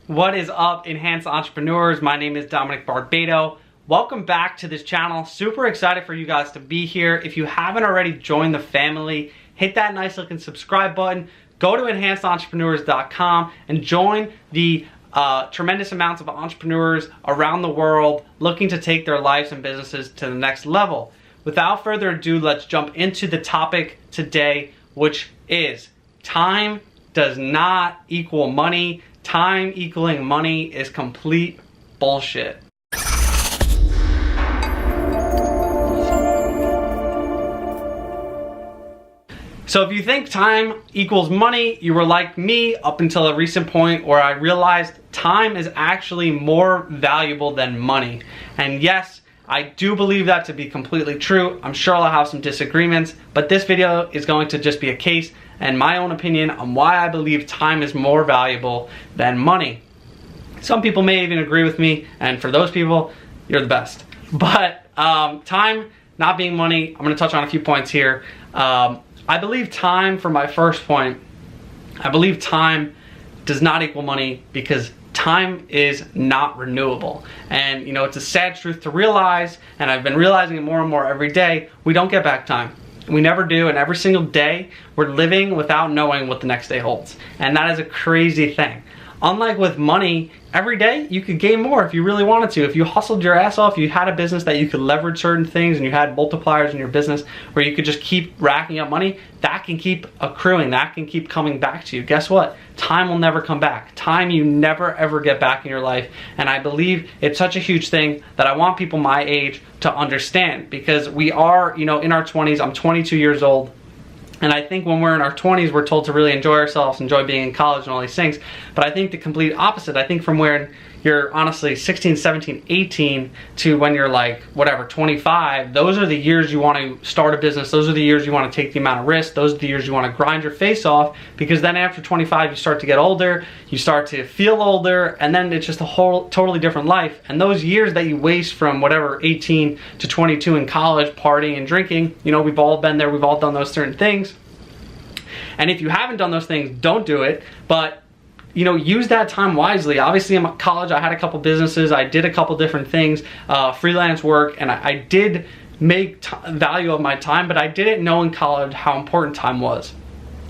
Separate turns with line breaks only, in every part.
What is up, Enhanced Entrepreneurs? My name is Dominic Barbado. Welcome back to this channel. Super excited for you guys to be here. If you haven't already joined the family, hit that nice looking subscribe button. Go to enhancedentrepreneurs.com and join the tremendous amounts of entrepreneurs around the world looking to take their lives and businesses to the next level. Without further ado, let's jump into the topic today, which is time does not equal money. Time equaling money is complete bullshit. So if you think time equals money, you were like me up until a recent point where I realized time is actually more valuable than money. And yes, I do believe that to be completely true. I'm sure I'll have some disagreements, but this video is going to just be a case and my own opinion on why I believe time is more valuable than money. Some people may even agree with me, and for those people, you're the best. But time not being money, I'm gonna touch on a few points here. I believe time, for my first point, I believe time does not equal money because time is not renewable. And you know, it's a sad truth to realize, and I've been realizing it more and more every day, we don't get back time. We never do, and every single day we're living without knowing what the next day holds. And that is a crazy thing. Unlike with money, every day you could gain more if you really wanted to. If you hustled your ass off, you had a business that you could leverage certain things and you had multipliers in your business where you could just keep racking up money, that can keep accruing, that can keep coming back to you. Guess what? Time will never come back. Time you never ever get back in your life. And I believe it's such a huge thing that I want people my age to understand, because we are, you know, in our 20s. I'm 22 years old. And I think when we're in our 20s, we're told to really enjoy ourselves, enjoy being in college and all these things. But I think the complete opposite. I think from where you're honestly 16, 17, 18 to when you're like, whatever, 25, those are the years you want to start a business. Those are the years you want to take the amount of risk. Those are the years you want to grind your face off, because then after 25, you start to get older, you start to feel older, and then it's just a whole totally different life. And those years that you waste from whatever 18 to 22 in college, partying and drinking, you know, we've all been there, we've all done those certain things. And if you haven't done those things, don't do it. But you know, use that time wisely. Obviously, in college, I had a couple businesses. I did a couple different things, freelance work, and I did make value of my time, but I didn't know in college how important time was.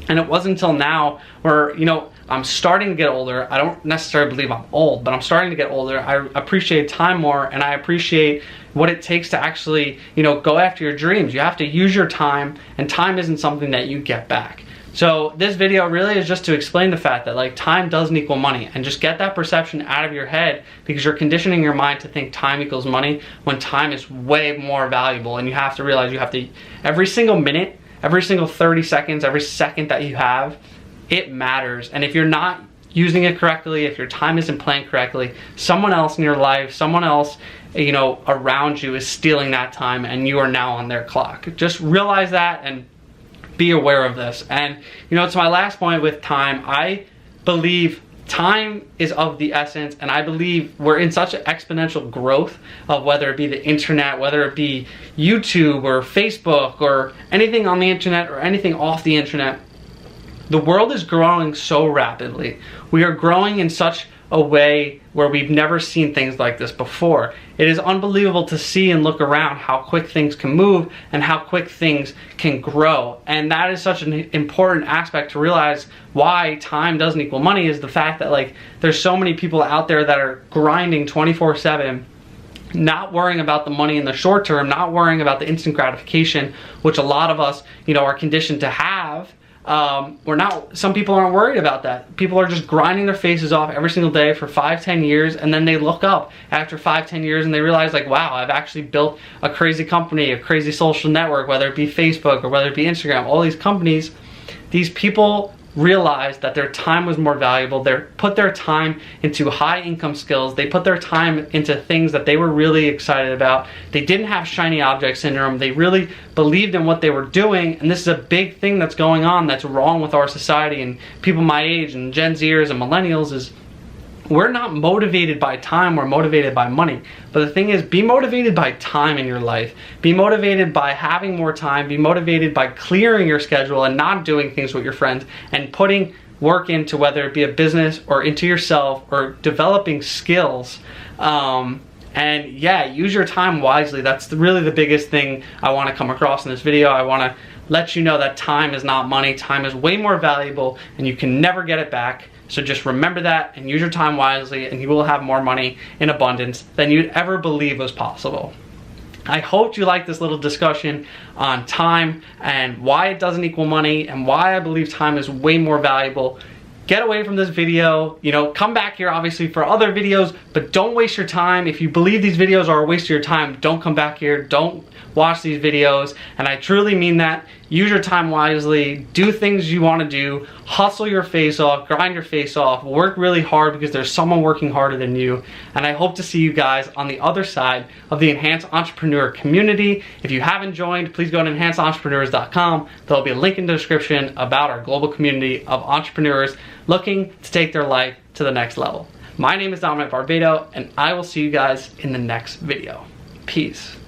And it wasn't until now where, you know, I'm starting to get older. I don't necessarily believe I'm old, but I'm starting to get older. I appreciate time more, and I appreciate what it takes to actually, you know, go after your dreams. You have to use your time, and time isn't something that you get back. So this video really is just to explain the fact that like time doesn't equal money, and just get that perception out of your head, because you're conditioning your mind to think time equals money when time is way more valuable. And you have to realize you have to, every single minute, every single 30 seconds, every second that you have, it matters. And if you're not using it correctly, if your time isn't planned correctly, someone else in your life, someone else, you know, around you is stealing that time, and you are now on their clock. Just realize that and be aware of this. And you know, it's my last point with time. I believe time is of the essence, and I believe we're in such an exponential growth of whether it be the internet, whether it be YouTube or Facebook or anything on the internet or anything off the internet. The world is growing so rapidly. We are growing in such a way where we've never seen things like this before. It is unbelievable to see and look around how quick things can move and how quick things can grow. And that is such an important aspect to realize why time doesn't equal money, is the fact that like there's so many people out there that are grinding 24/7, not worrying about the money in the short term, not worrying about the instant gratification, which a lot of us, you know, are conditioned to have. Some people aren't worried about that. People are just grinding their faces off every single day for 5-10 years, and then they look up after 5-10 years and they realize like, wow, I've actually built a crazy company, a crazy social network, whether it be Facebook or whether it be Instagram, all these companies. These people realized that their time was more valuable. They put their time into high income skills. They put their time into things that they were really excited about. They didn't have shiny object syndrome. They really believed in what they were doing. And this is a big thing that's going on that's wrong with our society and people my age and Gen Zers and millennials, is we're not motivated by time, we're motivated by money. But the thing is, be motivated by time in your life. Be motivated by having more time. Be motivated by clearing your schedule and not doing things with your friends and putting work into, whether it be a business or into yourself or developing skills. And yeah, use your time wisely. That's really the biggest thing I want to come across in this video. I want to let you know that time is not money. Time is way more valuable and you can never get it back. So just remember that and use your time wisely, and you will have more money in abundance than you'd ever believe was possible. I hope you liked this little discussion on time and why it doesn't equal money and why I believe time is way more valuable. Get away from this video, you know, come back here obviously for other videos, but don't waste your time. If you believe these videos are a waste of your time, don't come back here, don't watch these videos. And I truly mean that. Use your time wisely, do things you want to do, hustle your face off, grind your face off, work really hard because there's someone working harder than you. And I hope to see you guys on the other side of the Enhanced Entrepreneur community. If you haven't joined, please go to enhancedentrepreneurs.com. There'll be a link in the description about our global community of entrepreneurs looking to take their life to the next level. My name is Dominic Barbado, and I will see you guys in the next video. Peace.